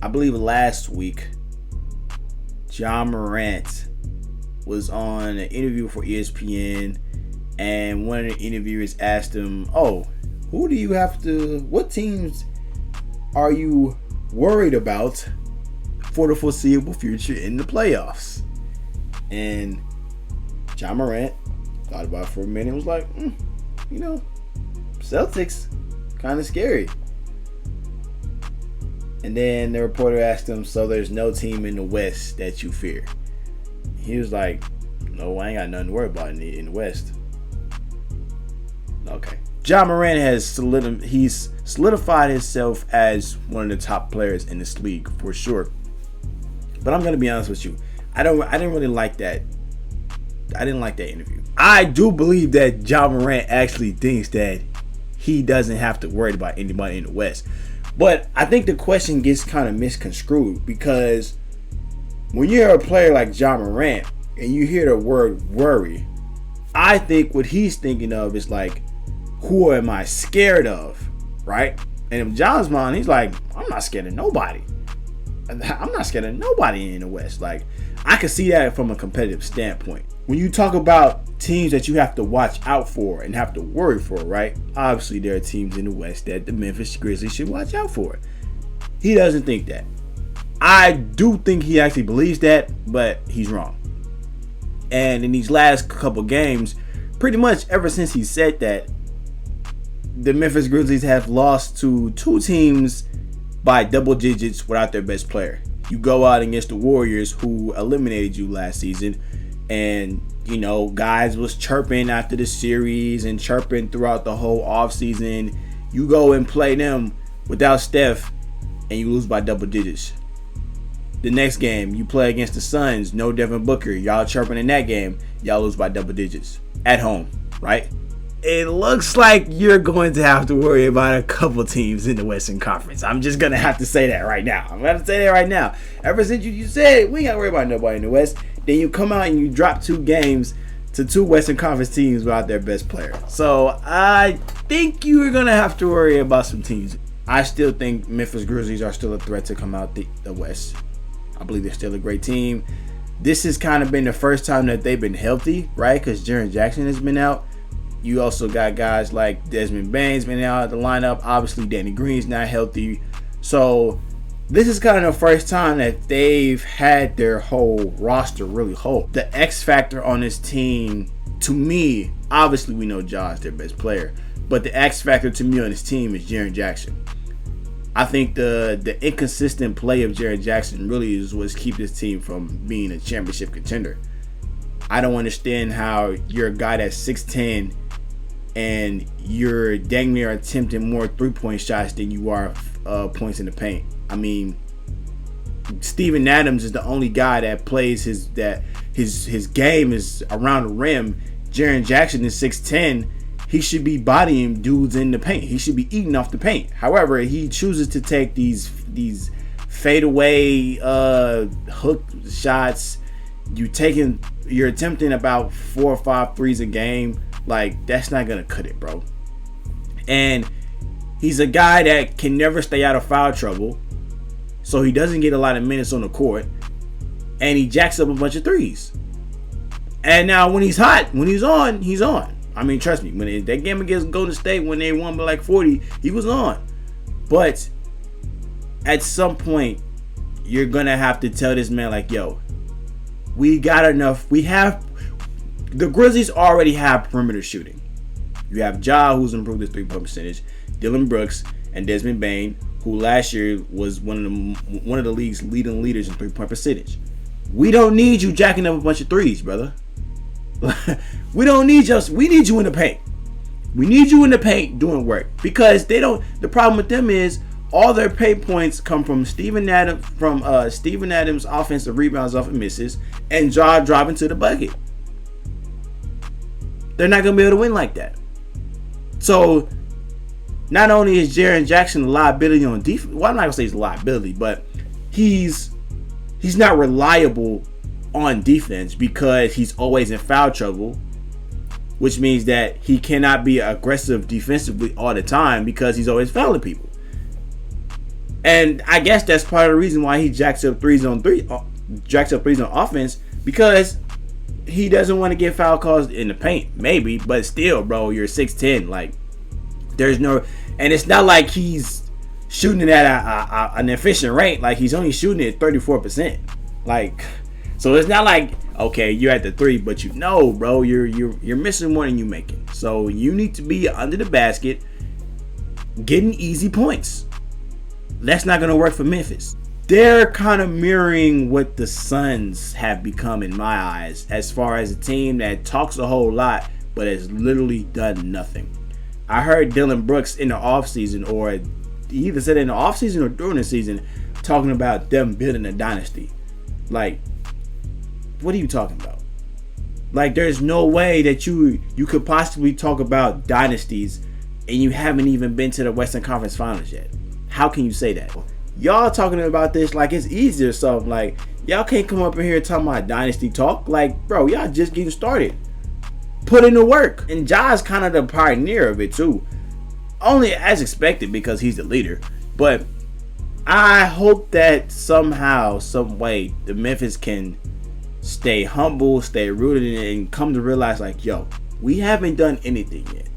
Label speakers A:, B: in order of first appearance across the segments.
A: I believe last week, Morant was on an interview for ESPN, and one of the interviewers asked him, what teams are you worried about for the foreseeable future in the playoffs? And Morant thought about it for a minute and was like, Celtics, kind of scary. And then the reporter asked him, so there's no team in the West that you fear? He was like, no, I ain't got nothing to worry about in the West. Okay. Morant has solidified himself as one of the top players in this league for sure. But I'm gonna be honest with you, I didn't really like that. I didn't like that interview. I do believe that Morant actually thinks that he doesn't have to worry about anybody in the West. But I think the question gets kind of misconstrued, because when you're a player like Morant and you hear the word worry, I think what he's thinking of is like, who am I scared of, right? And in John's mind, he's like, I'm not scared of nobody. I'm not scared of nobody in the West. Like, I can see that from a competitive standpoint. When you talk about teams that you have to watch out for and have to worry for, right? Obviously, there are teams in the West that the Memphis Grizzlies should watch out for. He doesn't think that. I do think he actually believes that, but he's wrong. And in these last couple games, pretty much ever since he said that, the Memphis Grizzlies have lost to two teams by double digits without their best player. You go out against the Warriors, who eliminated you last season, and guys was chirping after the series and chirping throughout the whole offseason. You go and play them without Steph and you lose by double digits. The next game, you play against the Suns, no Devin Booker. Y'all chirping in that game, y'all lose by double digits at home, right? It looks like you're going to have to worry about a couple teams in the Western Conference. I'm just going to have to say that right now. I'm going to say that right now. Ever since you said we ain't got to worry about nobody in the West, then you come out and you drop 2 games to 2 Western Conference teams without their best player. So I think you're going to have to worry about some teams. I still think Memphis Grizzlies are still a threat to come out the West. I believe they're still a great team. This has kind of been the first time that they've been healthy, right? Because Jaren Jackson has been out. You also got guys like Desmond Bane's been out of the lineup. Obviously, Danny Green's not healthy. So this is kind of the first time that they've had their whole roster really whole. The X factor on this team, to me, obviously we know Ja is their best player, but the X factor to me on this team is Jaren Jackson. I think the inconsistent play of Jaren Jackson really is what's keep this team from being a championship contender. I don't understand how you're a guy that's 6'10", and you're dang near attempting more 3-point shots than you are points in the paint. I mean, Steven Adams is the only guy that plays his game is around the rim. Jaren Jackson is 6'10". He should be bodying dudes in the paint. He should be eating off the paint. However, he chooses to take these fadeaway hook shots. You're attempting about 4 or 5 threes a game. Like, that's not gonna cut it, bro. And he's a guy that can never stay out of foul trouble, so he doesn't get a lot of minutes on the court, and he jacks up a bunch of threes. And now when he's hot, when he's on, he's on. I mean, trust me, when that game against Golden State, when they won by like 40, he was on. But at some point, you're gonna have to tell this man, like, yo, we got enough. The Grizzlies already have perimeter shooting. You have Ja, who's improved his 3-point percentage, Dylan Brooks, and Desmond Bane, who last year was one of the league's leading leaders in 3-point percentage. We don't need you jacking up a bunch of threes, brother. We don't need you. We need you in the paint. We need you in the paint doing work, because they don't. The problem with them is all their paint points come from Steven Adams offensive rebounds off of misses and Ja driving to the bucket. They're not going to be able to win like that. So, not only is Jaren Jackson a liability on defense, well, I'm not going to say he's a liability, but he's not reliable on defense because he's always in foul trouble, which means that he cannot be aggressive defensively all the time because he's always fouling people. And I guess that's part of the reason why he jacks up threes on offense, because he doesn't want to get foul calls in the paint. Maybe, but still, bro, you're 6'10". Like, there's no, and it's not like he's shooting it at an efficient rate. Like, he's only shooting it at 34%. Like, so it's not like, okay, you're at the three, but bro, you're missing more than you making. So you need to be under the basket, getting easy points. That's not going to work for Memphis. They're kind of mirroring what the Suns have become in my eyes, as far as a team that talks a whole lot but has literally done nothing. I heard Dylan Brooks in the offseason, or he either said in the offseason or during the season, talking about them building a dynasty. Like, what are you talking about? Like, there's no way that you could possibly talk about dynasties and you haven't even been to the Western Conference Finals yet. How can you say that? Y'all talking about this like it's easy or something. Like, y'all can't come up in here talking about dynasty talk. Like, bro, y'all just getting started. Put in the work. And Ja's kind of the pioneer of it too. Only as expected because he's the leader. But I hope that somehow, some way, the Memphis can stay humble, stay rooted in it, and come to realize, like, yo, we haven't done anything yet.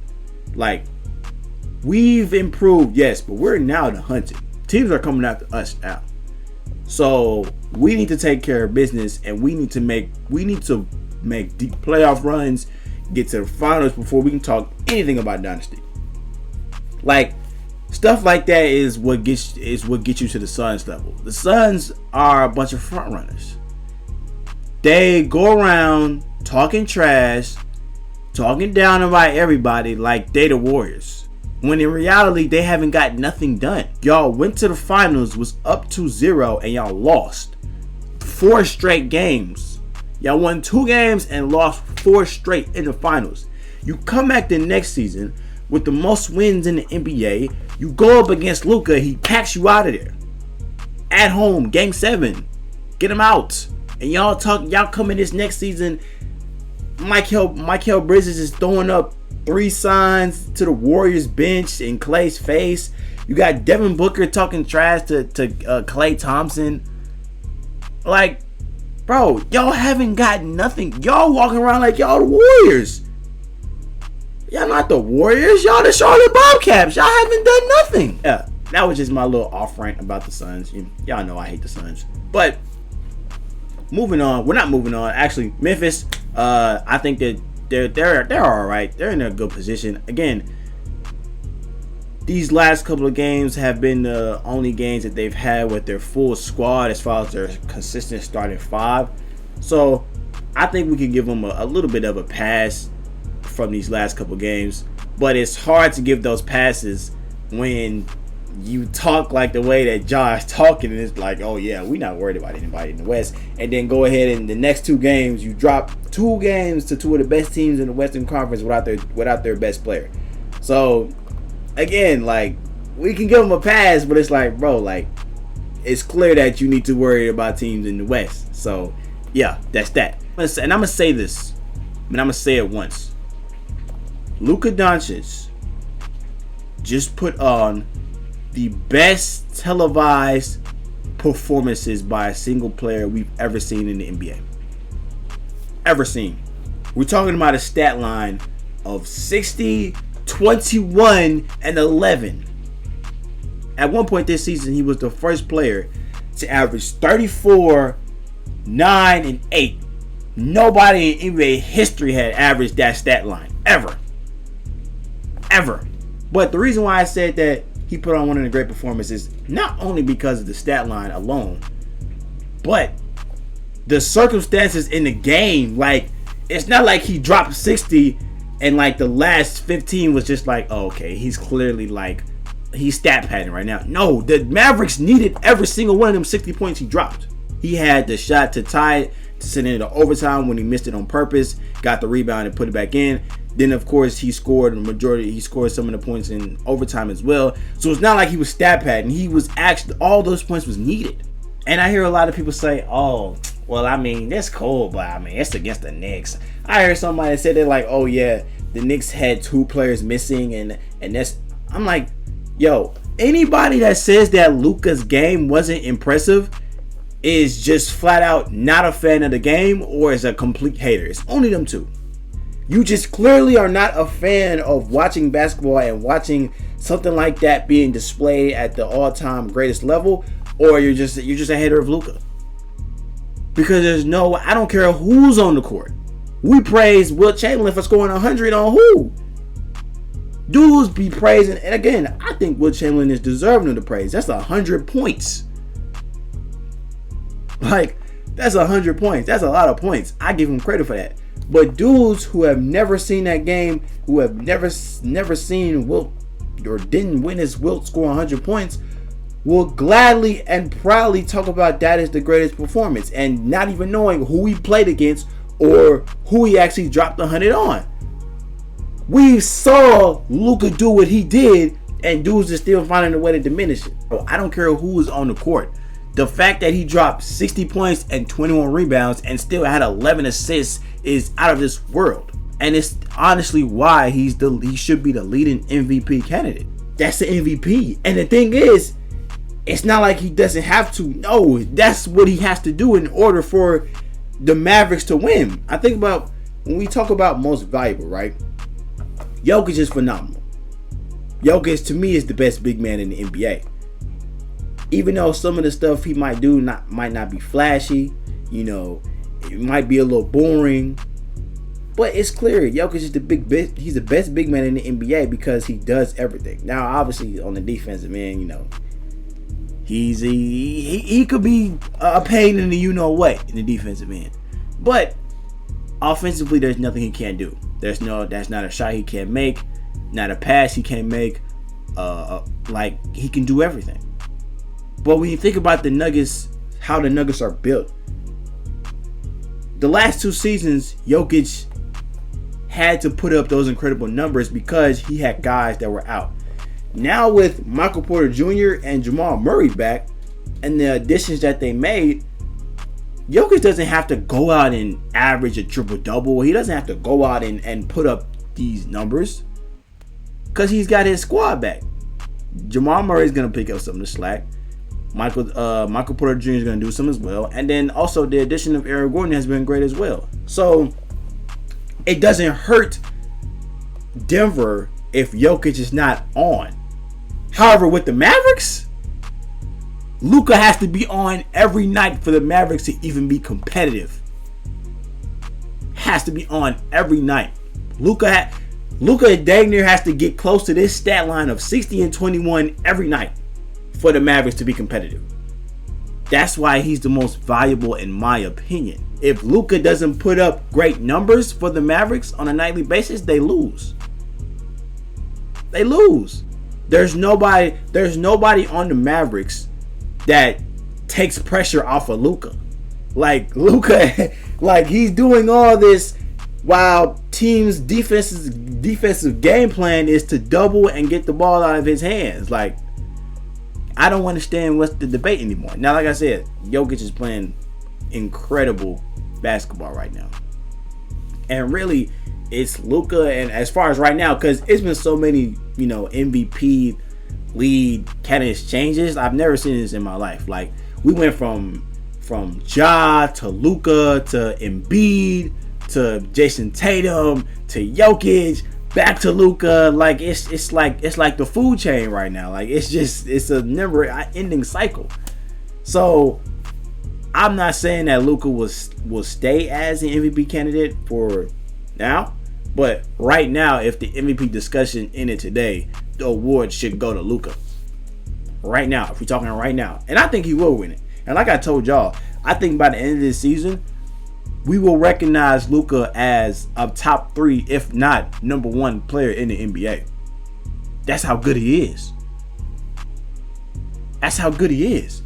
A: Like, we've improved, yes, but we're now the hunted. Teams are coming after us now. So we need to take care of business, and we need to make deep playoff runs, get to the finals before we can talk anything about dynasty. Like, stuff like that is what gets you to the Suns level. The Suns are a bunch of front runners. They go around talking trash, talking down about everybody like they the Warriors. When in reality, they haven't got nothing done. Y'all went to the finals, was up 2-0, and y'all lost 4 straight games. Y'all won 2 games and lost 4 straight in the finals. You come back the next season with the most wins in the NBA. You go up against Luka, he packs you out of there. At home, game 7. Get him out. And y'all come in this next season, Mikal Bridges is throwing up 3 signs to the Warriors bench in Klay's face. You got Devin Booker talking trash to Klay Thompson. Like, bro, y'all haven't got nothing. Y'all walking around like y'all the Warriors. Y'all not the Warriors. Y'all the Charlotte Bobcats. Y'all haven't done nothing. Yeah, that was just my little off rant about the Suns. Y'all know I hate the Suns. But moving on. We're not moving on. Actually, Memphis. I think that they're all right. They're in a good position. Again, these last couple of games have been the only games that they've had with their full squad as far as their consistent starting 5. So I think we can give them a little bit of a pass from these last couple of games. But it's hard to give those passes when you talk like the way that Josh talking, and it's like, oh yeah, we're not worried about anybody in the West. And then go ahead and the next 2 games, you drop 2 games to 2 of the best teams in the Western Conference without their best player. So again, like, we can give them a pass, but it's like, bro, like, it's clear that you need to worry about teams in the West. So yeah, that's that. And I'm gonna say this, and I'm gonna say it once. Luka Doncic just put on the best televised performances by a single player we've ever seen in the NBA. Ever seen. We're talking about a stat line of 60, 21, and 11. At one point this season, he was the first player to average 34, 9, and 8. Nobody in NBA history had averaged that stat line. Ever. But the reason why I said that he put on one of the great performances, not only because of the stat line alone, but the circumstances in the game. Like, it's not like he dropped 60 and like the last 15 was just like, oh, okay, he's clearly like, he's stat padding right now. No, the Mavericks needed every single one of them 60 points he dropped. He had the shot to tie it, to send it into overtime when he missed it on purpose, got the rebound and put it back in. Then, of course, he scored some of the points in overtime as well. So it's not like he was stat padding. He was actually, all those points was needed. And I hear a lot of people say, oh, well, I mean, that's cool, but I mean, it's against the Knicks. I heard somebody say they're like, oh yeah, the Knicks had 2 players missing, and that's, I'm like, yo, Anybody that says that Luka's game wasn't impressive is just flat out not a fan of the game or is a complete hater. It's only them two. You just clearly are not a fan of watching basketball and watching something like that being displayed at the all-time greatest level, or you're just a hater of Luka. Because I don't care who's on the court. We praise Wilt Chamberlain for scoring 100 on who? Dudes be praising, and again, I think Wilt Chamberlain is deserving of the praise. That's 100 points. Like, that's 100 points. That's a lot of points. I give him credit for that. But dudes who have never seen that game, who have never seen Wilt or didn't witness Wilt score 100 points, will gladly and proudly talk about that as the greatest performance, and not even knowing who he played against or who he actually dropped 100 on. We saw Luka do what he did, and dudes are still finding a way to diminish it. So I don't care who was on the court. The fact that he dropped 60 points and 21 rebounds and still had 11 assists is out of this world. And it's honestly why he should be the leading MVP candidate. That's the MVP. And the thing is, it's not like he doesn't have to. No, that's what he has to do in order for the Mavericks to win. I think about when we talk about most valuable, right? Jokic is phenomenal. Jokic, to me, is the best big man in the NBA. Even though some of the stuff he might do might not be flashy, it might be a little boring, but it's clear Jokic is he's the best big man in the NBA because he does everything. Now, obviously, on the defensive end, he could be a pain in the what in the defensive end, but offensively, there's nothing he can't do. That's not a shot he can't make, not a pass he can't make. Like, he can do everything. But when you think about the Nuggets, how the Nuggets are built, the last 2 seasons, Jokic had to put up those incredible numbers because he had guys that were out. Now with Michael Porter Jr. and Jamal Murray back, and the additions that they made, Jokic doesn't have to go out and average a triple-double. He doesn't have to go out and put up these numbers because he's got his squad back. Jamal Murray is going to pick up some of the slack. Michael Porter Jr. is going to do some as well. And then also the addition of Aaron Gordon has been great as well. So it doesn't hurt Denver if Jokic is not on. However, with the Mavericks, Luka has to be on every night for the Mavericks to even be competitive. Has to be on every night. Luka dang near has to get close to this stat line of 60 and 21 every night for the Mavericks to be competitive. That's why he's the most valuable in my opinion. If Luka doesn't put up great numbers for the Mavericks on a nightly basis, they lose. They lose. There's nobody on the Mavericks that takes pressure off of Luka. Like Luka, like he's doing all this while teams' defensive game plan is to double and get the ball out of his hands. Like, I don't understand what's the debate anymore. Now, like I said, Jokic is playing incredible basketball right now. And really, it's Luka, and as far as right now, because it's been so many, MVP lead candidates changes. I've never seen this in my life. Like, we went from Ja to Luka to Embiid to Jason Tatum to Jokic back to Luka. Like it's like the food chain right now. Like it's a never ending cycle. So I'm not saying that Luka will stay as an MVP candidate for now, but right now, if the MVP discussion ended today, the award should go to Luka. Right now, if we're talking right now, and I think he will win it. And like I told y'all, I think by the end of this season, we will recognize Luka as a top 3, if not number 1 player in the NBA. That's how good he is. That's how good he is.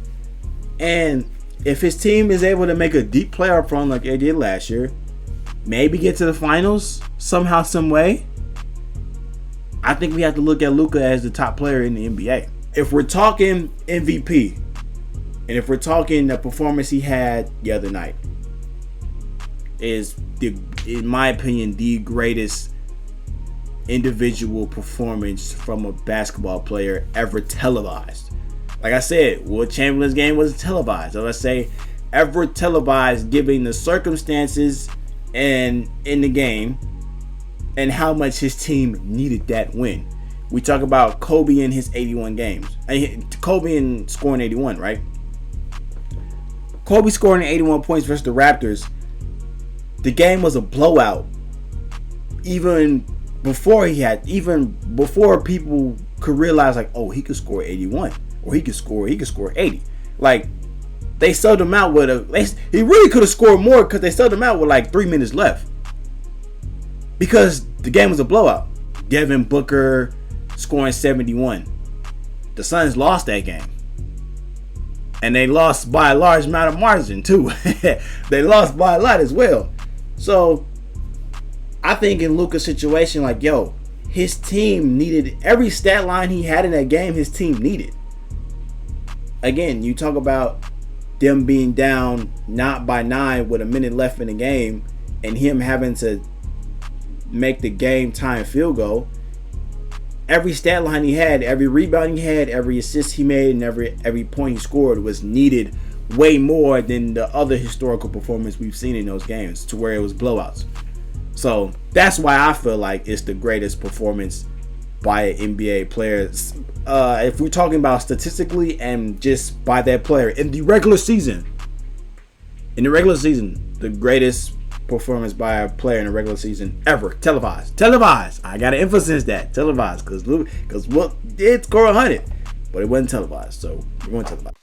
A: And if his team is able to make a deep playoff run like they did last year, maybe get to the finals somehow, some way, I think we have to look at Luka as the top player in the NBA. If we're talking MVP, and if we're talking the performance he had the other night, is in my opinion the greatest individual performance from a basketball player ever televised. Like I said, Will Chamberlain's game was televised. So let's say ever televised, given the circumstances and in the game and how much his team needed that win. We talk about Kobe in his 81 games. Kobe in scoring 81, right? Kobe scoring 81 points versus the Raptors. The game was a blowout. Even before people could realize, like, oh, he could score 81 or he could score 80. Like, they subbed him out he really could have scored more because they subbed him out with like 3 minutes left. Because the game was a blowout. Devin Booker scoring 71. The Suns lost that game. And they lost by a large amount of margin too. They lost by a lot as well. So I think in Luka's situation, like, yo, his team needed every stat line he had in that game. His team needed. Again, you talk about them being down not by 9 with a minute left in the game, and him having to make the game time field goal. Every stat line he had, every rebound he had, every assist he made, and every point he scored was needed way more than the other historical performance we've seen in those games, to where it was blowouts. So that's why I feel like it's the greatest performance by an NBA player. If we're talking about statistically and just by that player in the regular season. In the regular season, the greatest performance by a player in the regular season ever. Televised. I gotta emphasize that. Televised. Because what did score 100. But it wasn't televised. So we're going televised.